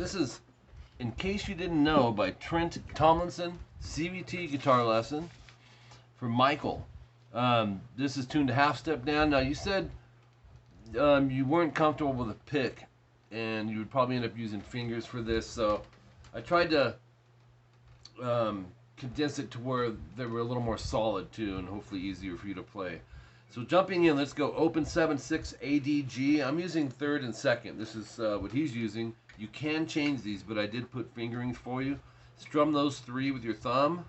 this is In Case You Didn't Know by Trent Tomlinson, CVT guitar lesson for Michael. This is tuned to half step down. Now you said you weren't comfortable with a pick, and you would probably end up using fingers for this, so I tried to condense it to where they were a little more solid too, and hopefully easier for you to play. So jumping in, let's go open 7/6 ADG. I'm using third and second. This is what he's using. You can change these, but I did put fingerings for you. Strum those three with your thumb.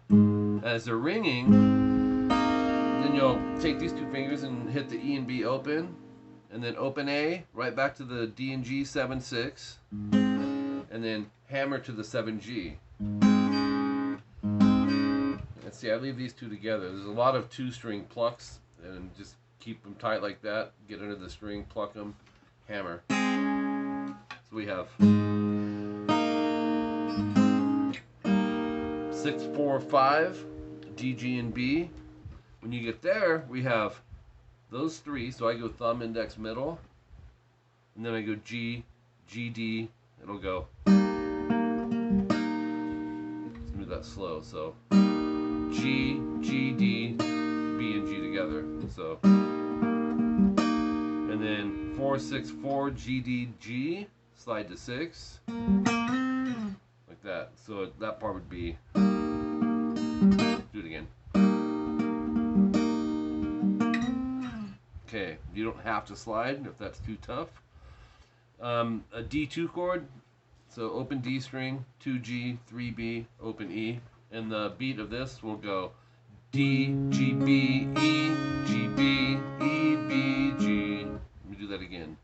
As they're ringing, then you'll take these two fingers and hit the E and B open, and then open A, right back to the D and G 7/6, and then hammer to the 7G. And see, I leave these two together. There's a lot of two-string plucks, and just keep them tight like that. Get under the string, pluck them, hammer. So we have 6, 4, 5, D, G, and B. When you get there, we have those three. So I go thumb, index, middle, and then I go G, G, D. It'll go. Let's move that slow. So G, G, D, B, and G together. So, and then 4, 6, 4, G, D, G. Slide to 6, like that. So that part would be, do it again. Okay, you don't have to slide if that's too tough. A D2 chord, so open D string, 2G, 3B, open E, and the beat of this will go D, G, B, E, G, B, E, B, G. Let me do that again.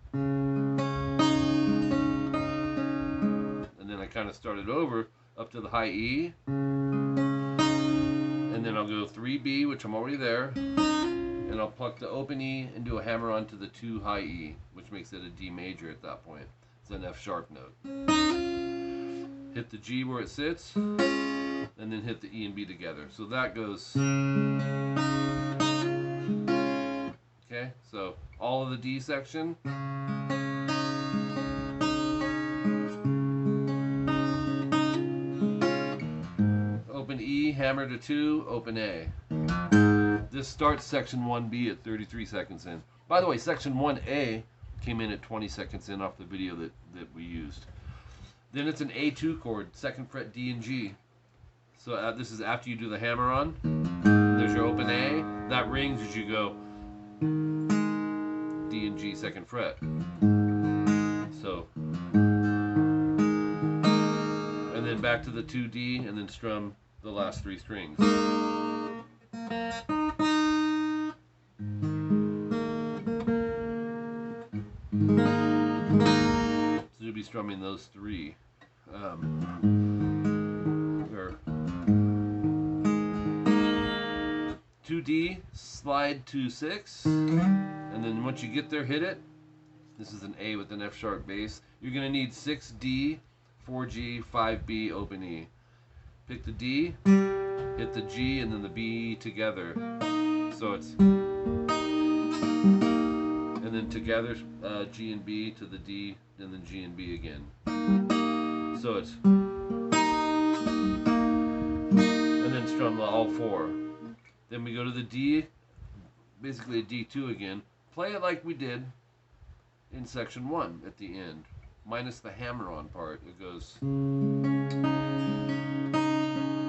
I kind of started over up to the high E, and then I'll go 3B, which I'm already there, and I'll pluck the open E and do a hammer onto the 2 high E, which makes it a D major at that point. It's an F sharp note. Hit the G where it sits, and then hit the E and B together. So that goes. Okay, so all of the D section. E, hammer to 2, open A. This starts section 1B at 33 seconds in. By the way, section 1A came in at 20 seconds in off the video that we used. Then it's an A2 chord, 2nd fret D and G. So this is after you do the hammer on. There's your open A. That rings as you go D and G 2nd fret. So, and then back to the 2D, and then strum the last 3 strings. So you'll be strumming those 3. 2D, slide to 6, and then once you get there, hit it. This is an A with an F sharp bass. You're going to need 6D, 4G, 5B, open E. Pick the D, hit the G, and then the B together. So it's, and then together, G and B to the D, and then G and B again. So it's, and then strum all 4. Then we go to the D, basically a D2 again. Play it like we did in section 1 at the end, minus the hammer on part. It goes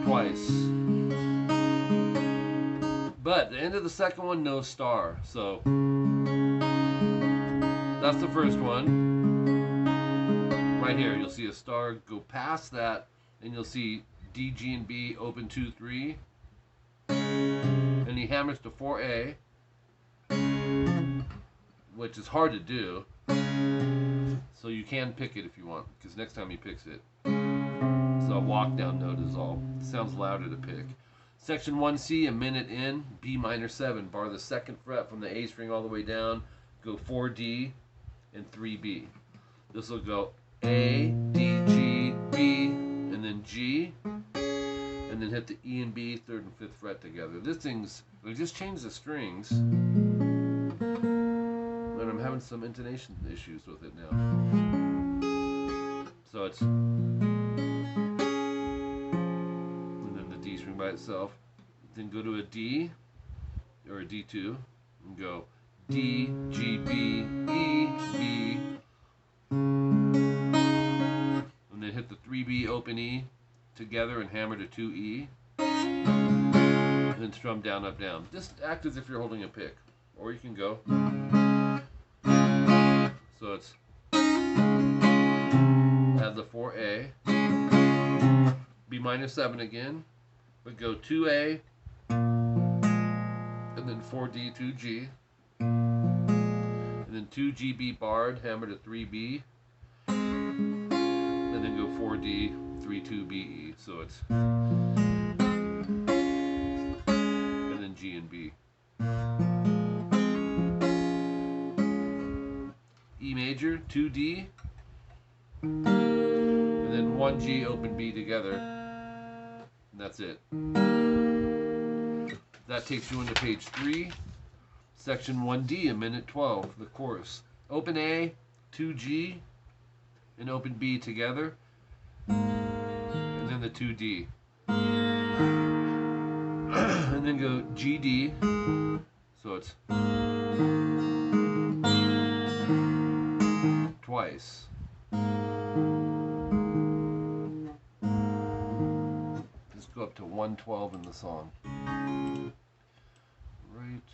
twice. But the end of the second one, no star. So that's the first one. Right here, you'll see a star. Go past that, and you'll see D, G, and B, open 2, 3. And he hammers to 4A, which is hard to do. So you can pick it if you want, because next time he picks it. So a walk down note is all. It sounds louder to pick. Section 1C, a minute in, B minor 7. Bar the 2nd fret from the A string all the way down. Go 4D and 3B. This will go A, D, G, B, and then G. And then hit the E and B, 3rd and 5th fret together. This thing's, we just changed the strings. And I'm having some intonation issues with it now. So it's, and then the D string by itself. Then go to a D or a D2 and go D, G, B, E, B, and then hit the 3B open E together and hammer to 2E, and then strum down, up, down. Just act as if you're holding a pick, or you can go. So it's, add the 4A, B minor 7 again, but go 2A, and then 4D, 2G, and then 2G, B barred, hammer to 3B, and then go 4D, 3, 2, B, E. So it's, and then G and B. E major, 2D, and then 1G, open B together, and that's it. That takes you into page 3, section 1D, a minute 12, the chorus. Open A, 2G, and open B together, and then the 2D. And then go GD, so it's twice. Just go up to 112 in the song. Right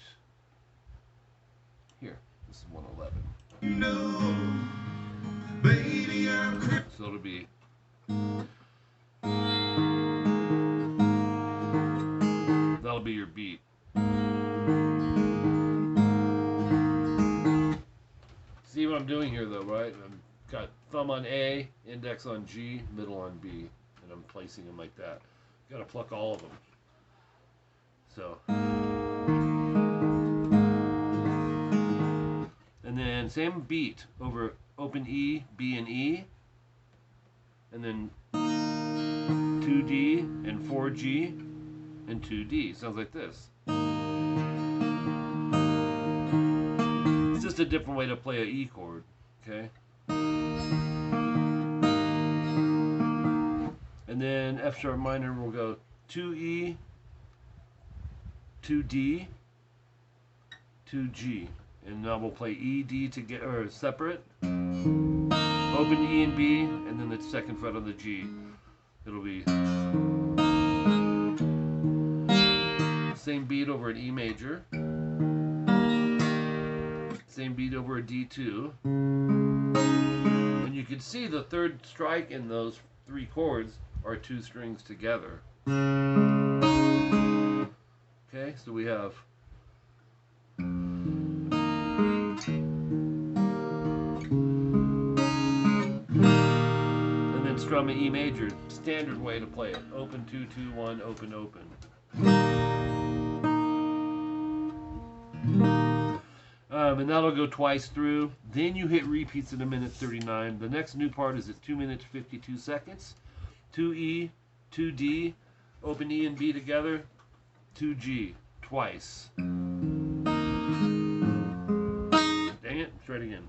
here. This is 111. No, baby, so it'll be that'll be your beat. See what I'm doing here though, right? I've got thumb on A, index on G, middle on B, and I'm placing them like that. Gotta pluck all of them. So, and then same beat over open E, B, and E, and then 2D and 4G and 2D. Sounds like this. It's just a different way to play an E chord, okay? And then F sharp minor will go 2E, 2D, 2G, and now we'll play E, D together, or separate. Open E and B, and then the second fret on the G. It'll be same beat over an E major, same beat over a D2, and you can see the third strike in those 3 chords are 2 strings together. Okay, so we have and then strum an E major, standard way to play it. Open 2, 2, 1, open, open. And that'll go twice through. Then you hit repeats at a minute 39. The next new part is at 2 minutes 52 seconds. 2E, 2D, open E and B together, 2G, twice. Dang it, try it again.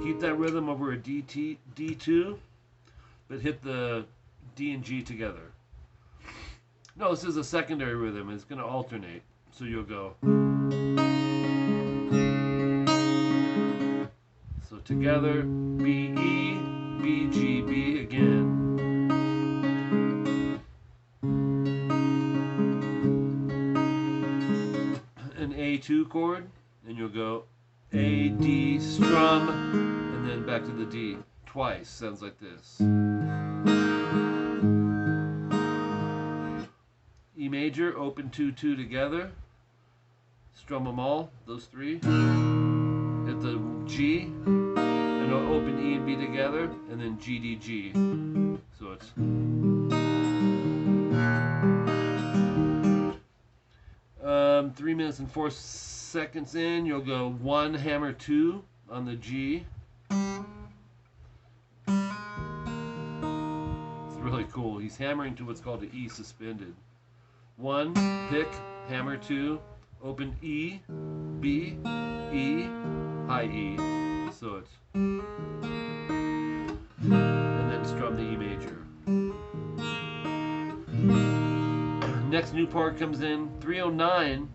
Keep that rhythm over a D2, but hit the D and G together. No, this is a secondary rhythm. It's going to alternate. So you'll go. So together, B, E, B, G, B again. An A2 chord, and you'll go A, D, strum, and then back to the D. Twice. Sounds like this. E major, open 2, 2 together, strum them all, those 3, hit the G, and open E and B together, and then G, D, G. So it's 3 minutes and 4 seconds in, you'll go 1, hammer 2 on the G. It's really cool. He's hammering to what's called an E suspended. 1, pick, hammer 2, open E, B, E, high E. So So it's, and then strum the E major. Next new part comes in 309.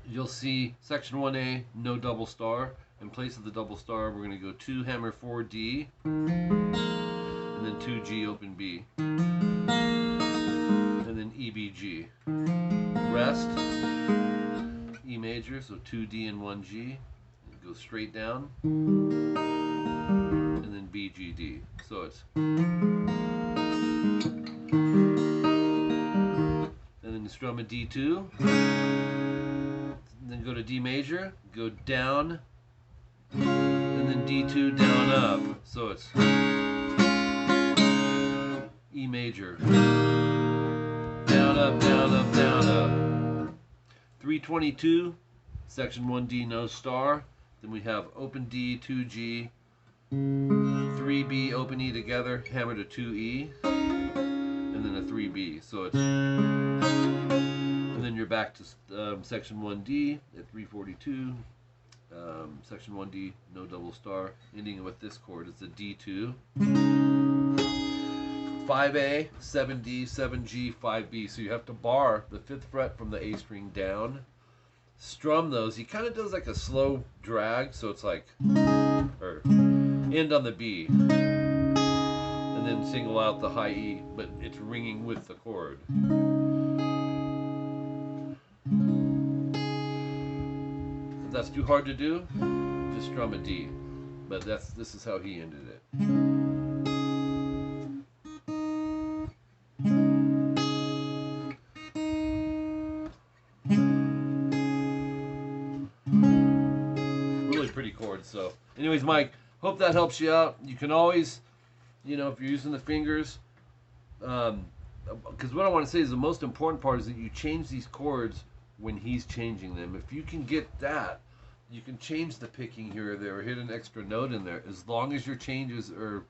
You'll see section 1A, no double star. In place of the double star, we're going to go 2 hammer 4 D, and then 2 G open B, and then E B G. Rest, E major, so 2 D and 1 G. Go straight down, and then B G D. So it's, and then you strum a D2, then go to D major, go down, and then D2 down up. So it's E major, down up, down up, down up. 322, section 1D, no star. Then we have open D, 2G, 3B, open E together, hammer to 2E, and then a 3B. So it's, and then you're back to section 1D at 342, section 1D, no double star, ending with this chord. It's a D2, 5A, 7D, 7G, 5B. So you have to bar the 5th fret from the A string down, strum those. He kind of does like a slow drag, so it's like, or end on the B, and then single out the high E, but it's ringing with the chord. If that's too hard to do, just strum a D. But this is how he ended it. Really pretty chords. So anyways, Mike, hope that helps you out. You can always, you know, if you're using the fingers, because what I want to say is the most important part is that you change these chords when he's changing them. If you can get that, you can change the picking here or there, or hit an extra note in there, as long as your changes are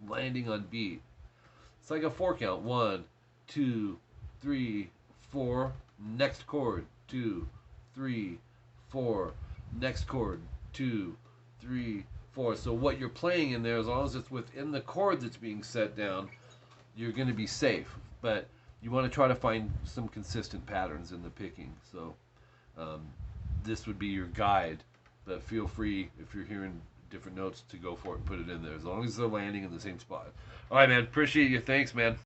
landing on beat. It's like a 4 count. 1, 2, 3, 4. Next chord. 2, 3, 4. Next chord. 2, 3, 4. So what you're playing in there, as long as it's within the chord that's being set down, you're going to be safe. But you want to try to find some consistent patterns in the picking. So this would be your guide. But feel free, if you're hearing different notes, to go for it and put it in there, as long as they're landing in the same spot. All right, man. Appreciate you. Thanks, man.